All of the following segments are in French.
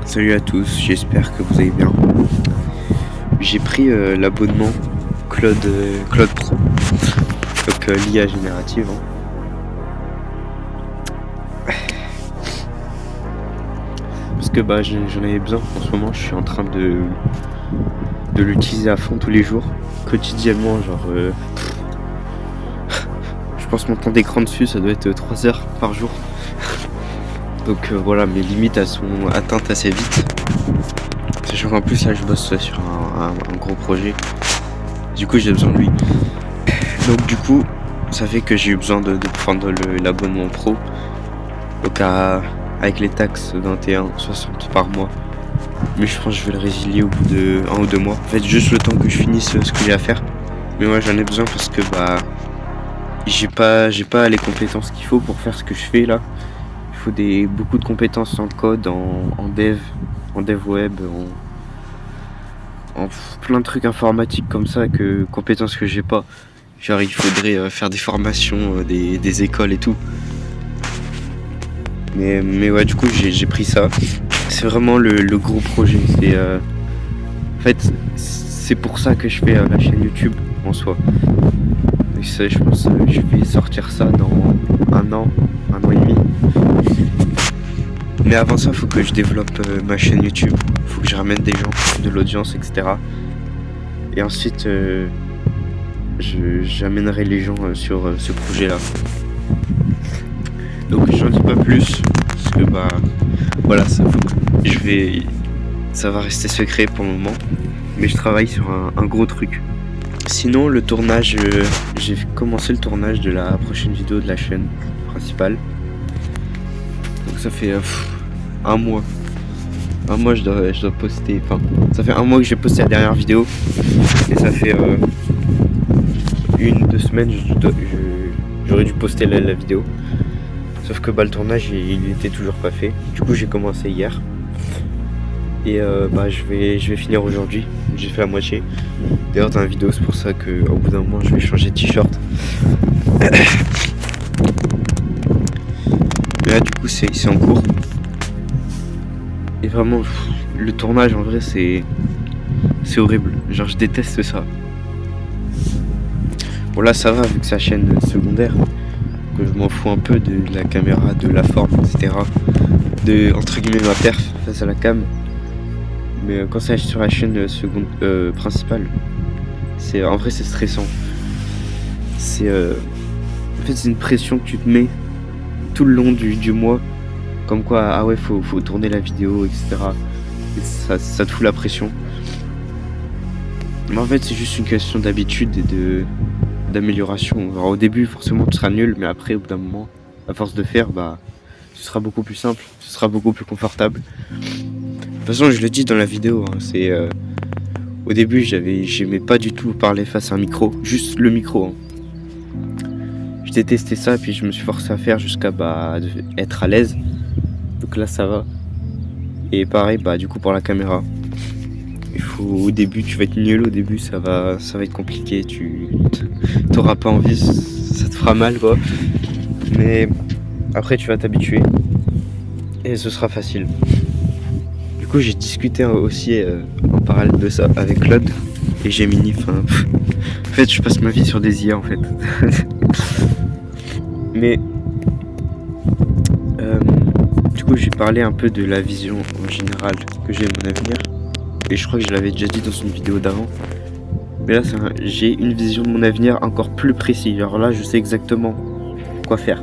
Salut à tous, j'espère que vous allez bien. J'ai pris l'abonnement Claude Pro, donc l'IA générative. Parce que j'en avais besoin en ce moment, je suis en train de l'utiliser à fond tous les jours, quotidiennement, je pense mon temps d'écran dessus, ça doit être 3 heures par jour. Donc voilà, mes limites elles sont atteintes assez vite. Sachant qu'en plus là je bosse sur un gros projet. Du coup j'ai besoin de lui. Donc du coup ça fait que j'ai eu besoin de prendre l'abonnement pro. Donc avec les taxes 21,60 par mois. Mais je pense que je vais le résilier au bout de 1 ou 2 mois. En fait juste le temps que je finisse ce que j'ai à faire. Mais moi j'en ai besoin parce que j'ai pas les compétences qu'il faut pour faire ce que je fais là. Il faut beaucoup de compétences en code, en dev web, en plein de trucs informatiques comme ça, compétences que j'ai pas. Genre il faudrait faire des formations, des écoles et tout. Mais ouais, du coup j'ai pris ça. C'est vraiment le gros projet. En fait c'est pour ça que je fais la chaîne YouTube en soi. Et ça, je pense que je vais sortir ça dans un an et demi. Mais avant ça, il faut que je développe ma chaîne YouTube. Il faut que je ramène des gens, de l'audience, etc. Et ensuite, j'amènerai les gens sur ce projet-là. Donc j'en dis pas plus, parce que voilà, ça va rester secret pour le moment. Mais je travaille sur un gros truc. Sinon, le tournage, j'ai commencé le tournage de la prochaine vidéo de la chaîne principale. Donc ça fait un mois. Un mois je dois poster. Enfin, ça fait un mois que j'ai posté la dernière vidéo. Et ça fait 1-2 semaines j'aurais dû poster la vidéo. Sauf que le tournage il était toujours pas fait. Du coup j'ai commencé hier. Et je vais finir aujourd'hui. J'ai fait la moitié. D'ailleurs dans la vidéo c'est pour ça qu'au bout d'un moment je vais changer de t-shirt. Mais là du coup c'est en cours. Et vraiment le tournage en vrai c'est horrible. Genre je déteste ça. Bon là ça va vu que c'est la chaîne secondaire. Que je m'en fous un peu de la caméra, de la forme, etc. De entre guillemets ma perf face à la cam. Mais quand c'est sur la chaîne principale, en vrai c'est stressant. En fait c'est une pression que tu te mets tout le long du mois, comme quoi faut tourner la vidéo, etc. Et ça te fout la pression. Mais en fait c'est juste une question d'habitude et d'amélioration. Alors, au début forcément tu seras nul, mais après au bout d'un moment, à force de faire, ce sera beaucoup plus simple, ce sera beaucoup plus confortable. De toute façon je le dis dans la vidéo, au début j'aimais pas du tout parler face à un micro, juste le micro. Je détestais ça, puis je me suis forcé à faire jusqu'à être à l'aise. Donc là ça va. Et pareil du coup pour la caméra. Au début tu vas être nul, au début ça va être compliqué, t'auras pas envie, ça te fera mal quoi. Mais après tu vas t'habituer et ce sera facile. Du coup j'ai discuté aussi en parallèle de ça avec Claude et Gemini. En fait je passe ma vie sur des IA en fait. Mais du coup j'ai parlé un peu de la vision en général que j'ai de mon avenir. Et je crois que je l'avais déjà dit dans une vidéo d'avant. Mais là j'ai une vision de mon avenir encore plus précise. Alors là je sais exactement quoi faire.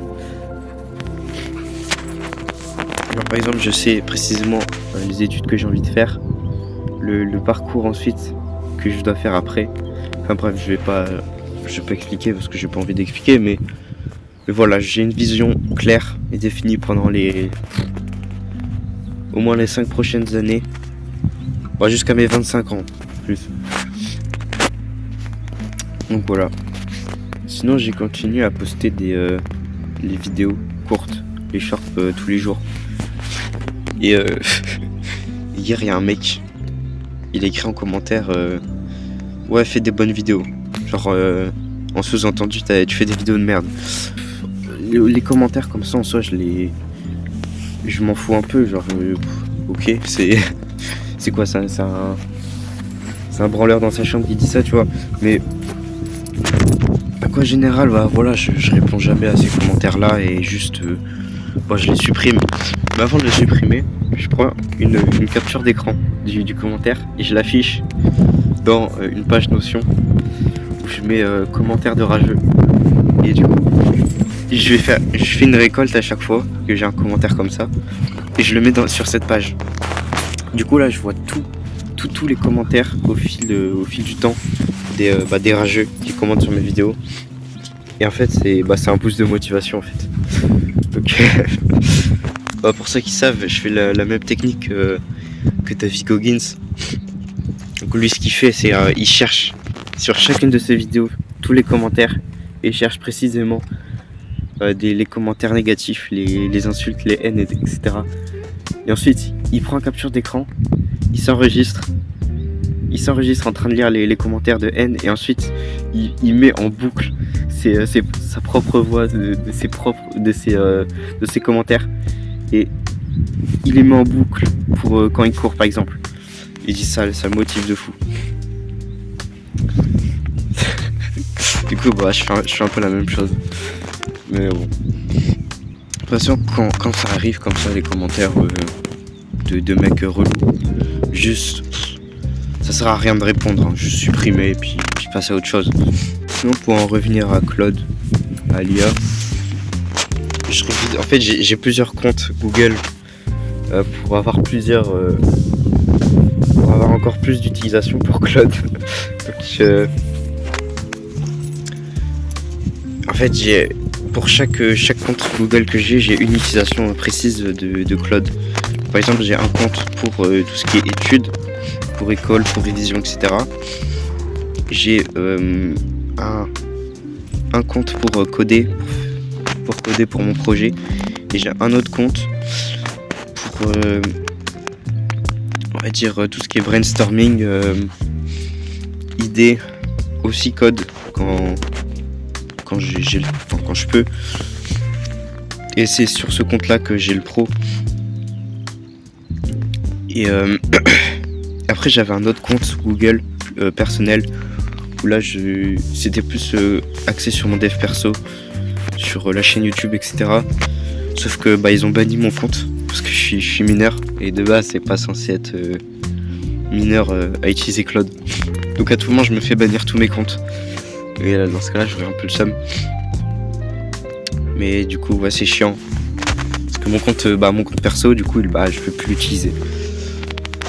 Alors, par exemple je sais précisément les études que j'ai envie de faire. Le parcours ensuite que je dois faire après. Enfin bref je vais pas expliquer parce que j'ai pas envie d'expliquer. Mais voilà, j'ai une vision claire et définie pendant au moins les 5 prochaines années. Jusqu'à mes 25 ans, plus. Donc voilà. Sinon j'ai continué à poster les vidéos courtes, les shorts tous les jours. Et hier il y a un mec, il a écrit en commentaire fais des bonnes vidéos. Genre en sous-entendu tu fais des vidéos de merde. Les commentaires comme ça en soi je m'en fous un peu, ok, c'est quoi ça, c'est un branleur dans sa chambre qui dit ça, tu vois. Mais à quoi général, bah voilà, je réponds jamais à ces commentaires là et juste je les supprime. Mais avant de les supprimer, je prends une capture d'écran du commentaire et je l'affiche dans une page Notion où je mets commentaire de rageux. Et du coup, je fais une récolte à chaque fois que j'ai un commentaire comme ça et je le mets sur cette page. Du coup là, je vois tous les commentaires au fil du temps des rageux qui commentent sur mes vidéos. Et en fait, c'est un boost de motivation en fait. Donc, pour ceux qui savent, je fais la même technique que David Goggins. Donc lui, ce qu'il fait, c'est il cherche sur chacune de ses vidéos tous les commentaires et il cherche précisément les commentaires négatifs, les insultes, les haines, etc. Et ensuite, il prend une capture d'écran, il s'enregistre en train de lire les commentaires de haine et ensuite il met en boucle sa propre voix de ses commentaires et il les met en boucle pour quand il court par exemple. Il dit ça le motive de fou. Du coup je fais un peu la même chose. Mais bon. De toute façon quand ça arrive comme ça les commentaires de mecs relous, juste ça sert à rien de répondre, hein. Juste supprimer et puis passer à autre chose. Sinon pour en revenir à Claude, à l'IA, en fait j'ai plusieurs comptes Google pour avoir encore plus d'utilisation pour Claude. Donc en fait pour chaque compte Google que j'ai une utilisation précise de Claude. Par exemple j'ai un compte pour tout ce qui est études, pour école, pour révision, etc. J'ai un compte pour coder pour mon projet et j'ai un autre compte pour on va dire tout ce qui est brainstorming, idées, aussi code quand je peux. Et c'est sur ce compte là que j'ai le pro. Et après j'avais un autre compte Google personnel où là c'était plus axé sur mon dev perso, sur la chaîne YouTube, etc. Sauf que ils ont banni mon compte parce que je suis mineur et de base c'est pas censé être mineur à utiliser Claude. Donc à tout moment je me fais bannir tous mes comptes. Et dans ce cas-là j'aurais un peu le seum. Mais du coup c'est chiant. Parce que mon compte perso du coup je peux plus l'utiliser.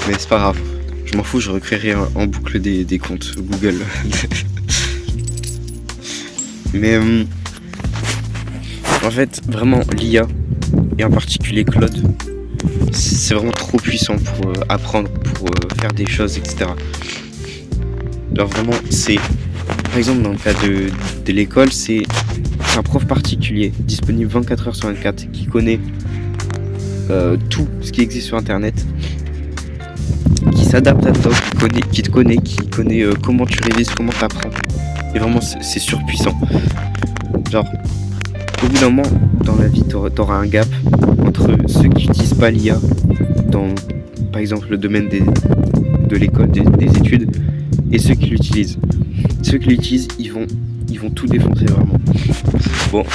Mais c'est pas grave. Je m'en fous, je recréerai en boucle des comptes Google. Mais en fait, vraiment, l'IA, et en particulier Claude, c'est vraiment trop puissant pour apprendre, pour faire des choses, etc. Alors vraiment, par exemple, dans le cas de l'école, c'est un prof particulier, disponible 24 heures sur 24, qui connaît tout ce qui existe sur Internet, qui s'adapte à toi, qui te connaît comment tu révises, comment tu apprends. Et vraiment, c'est surpuissant. Genre, au bout d'un moment, dans la vie, t'auras un gap entre ceux qui n'utilisent pas l'IA dans, par exemple, le domaine de l'école, des études, et ceux qui l'utilisent. Ceux qui l'utilisent, ils vont tout défoncer, vraiment. Bon,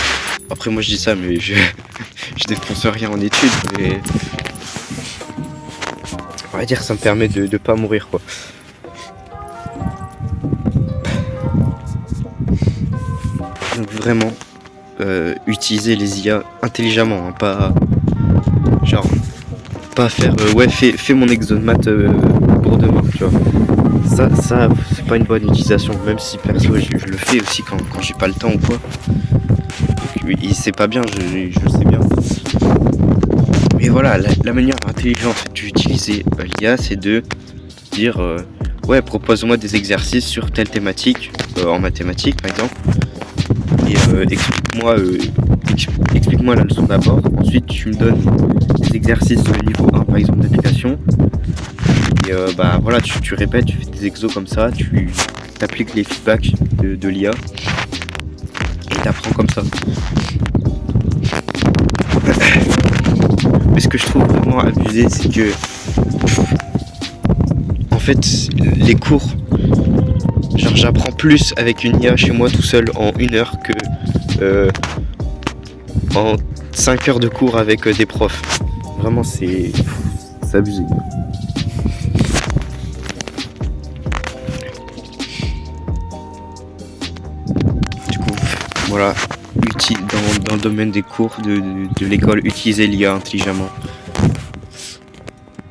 après moi je dis ça, mais je défonce rien en études, mais on va dire que ça me permet de pas mourir, quoi. Donc vraiment, utiliser les IA intelligemment, hein, pas faire fais mon exo de maths pour demain, tu vois. Ça c'est pas une bonne utilisation, même si perso je le fais aussi quand j'ai pas le temps ou quoi. Donc, c'est pas bien, je le sais bien. Mais voilà, la manière intelligente d'utiliser l'IA, c'est de dire propose-moi des exercices sur telle thématique, en mathématiques par exemple, et explique-moi la leçon d'abord. Ensuite tu me donnes des exercices de niveau 1 par exemple d'application, et voilà, tu répètes, tu fais des exos comme ça, tu appliques les feedbacks de l'IA et t'apprends comme ça. Mais ce que je trouve vraiment abusé, c'est que fait, les cours, genre j'apprends plus avec une IA chez moi tout seul en 1 heure que en 5 heures de cours avec des profs. Vraiment, c'est abusé. Du coup, voilà, dans le domaine des cours de l'école, utiliser l'IA intelligemment.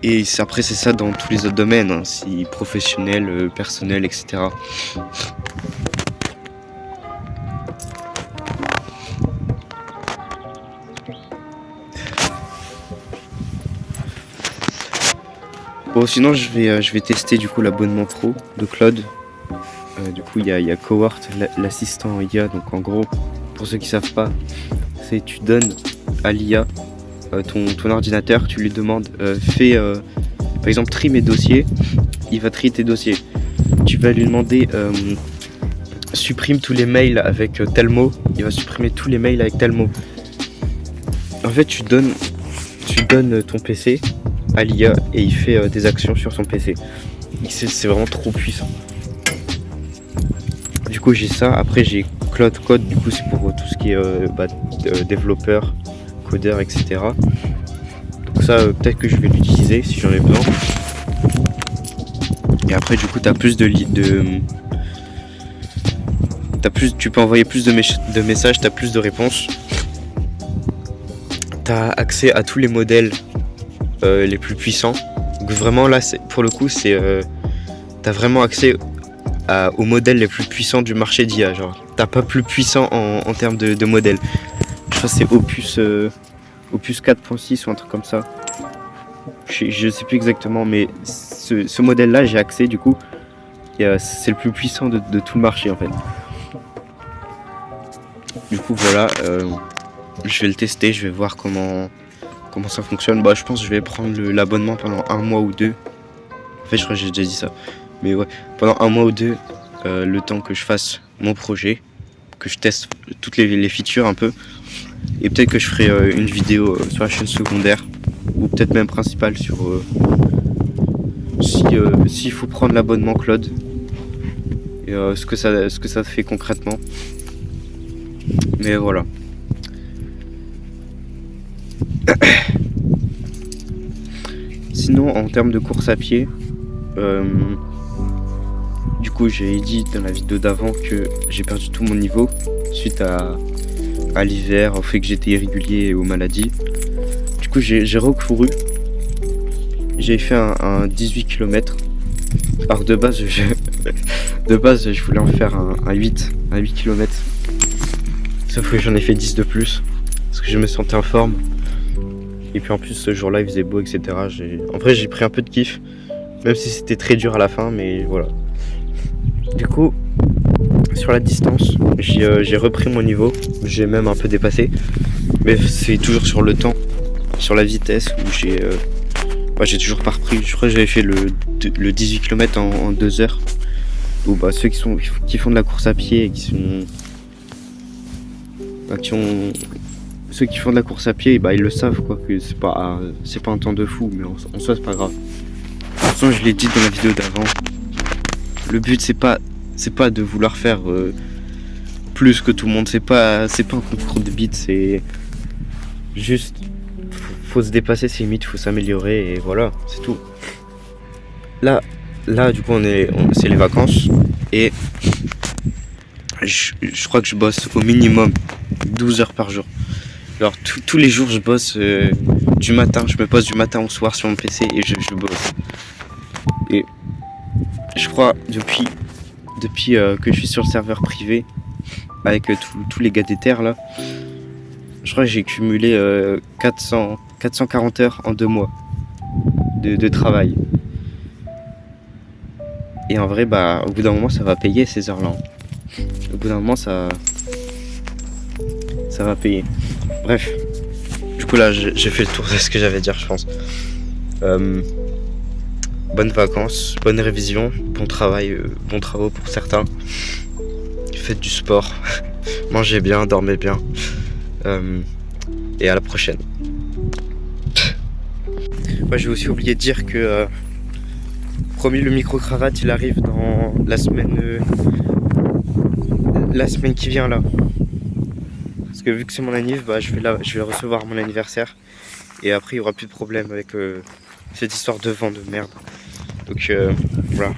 Et après, c'est ça dans tous les autres domaines, hein, si professionnel, personnel, etc. Bon, sinon, je vais tester du coup l'abonnement pro de Claude. Du coup, il y a Cohort, l'assistant IA. Donc, en gros, pour ceux qui savent pas, c'est tu donnes à l'IA ton ordinateur, tu lui demandes fais par exemple trie mes dossiers, il va trier tes dossiers. Tu vas lui demander supprime tous les mails avec tel mot, il va supprimer tous les mails avec tel mot. En fait, tu donnes ton PC à l'IA et il fait des actions sur son PC. C'est vraiment trop puissant. Du coup, j'ai ça. Après, j'ai Claude Code, du coup, c'est pour tout ce qui est développeur, codeur, etc. Donc ça, peut-être que je vais l'utiliser si j'en ai besoin. Et après, du coup, tu peux envoyer plus de messages, t'as plus de réponses. T'as accès à tous les modèles les plus puissants. Donc vraiment là, pour le coup, t'as vraiment accès aux modèles les plus puissants du marché d'IA. Genre, t'as pas plus puissant en termes de modèles. Je crois que c'est Opus 4.6 ou un truc comme ça. Je sais plus exactement, mais ce modèle-là, j'ai accès du coup. C'est le plus puissant de tout le marché en fait. Du coup, voilà. Je vais le tester, je vais voir comment ça fonctionne. Je pense que je vais prendre l'abonnement pendant 1 mois ou 2. En fait, je crois que j'ai déjà dit ça. Mais ouais, pendant 1 mois ou 2, le temps que je fasse mon projet, que je teste toutes les features un peu. Et peut-être que je ferai une vidéo sur la chaîne secondaire, ou peut-être même principale sur s'il faut prendre l'abonnement Claude. Et ce que ça fait concrètement. Mais voilà. Sinon, en termes de course à pied, du coup, j'ai dit dans la vidéo d'avant que j'ai perdu tout mon niveau suite à l'hiver, au fait que j'étais irrégulier et aux maladies. Du coup, j'ai recouru. J'ai fait un 18 km. Alors de base, je voulais en faire un 8 km. Sauf que j'en ai fait 10 de plus. Parce que je me sentais en forme. Et puis en plus, ce jour-là, il faisait beau, etc. En vrai, j'ai pris un peu de kiff. Même si c'était très dur à la fin, mais voilà. Du coup, sur la distance, j'ai repris mon niveau. J'ai même un peu dépassé. Mais c'est toujours sur le temps, sur la vitesse, où j'ai toujours pas repris. Je crois que j'avais fait le 18 km en 2 heures. Ou ceux qui font de la course à pied et ceux qui font de la course à pied, ils le savent quoi, que c'est pas un temps de fou, mais en soi c'est pas grave. De toute façon, je l'ai dit dans la vidéo d'avant, le but c'est pas de vouloir faire plus que tout le monde, c'est pas un concours de beats, c'est juste faut se dépasser ses limites, faut s'améliorer et voilà, c'est tout. Là du coup c'est les vacances et je crois que je bosse au minimum 12 heures par jour. Alors tous les jours je bosse du matin, je me pose du matin au soir sur mon PC et je bosse. Et je crois depuis que je suis sur le serveur privé avec tous les gars des terres là, je crois que j'ai cumulé 440 heures en 2 mois de travail. Et en vrai au bout d'un moment ça va payer ces heures là. Au bout d'un moment ça va payer. Bref, du coup là j'ai fait le tour de ce que j'avais à dire je pense. Bonnes vacances, bonne révision, bon travail, bons travaux pour certains. Faites du sport, mangez bien, dormez bien. Et à la prochaine. J'ai aussi oublié de dire que Promis, le micro-cravate, il arrive dans la semaine qui vient là. Parce que vu que c'est mon anniv, bah, je vais recevoir mon anniversaire. Et après, il n'y aura plus de problème avec cette histoire de vent de merde. Donc voilà.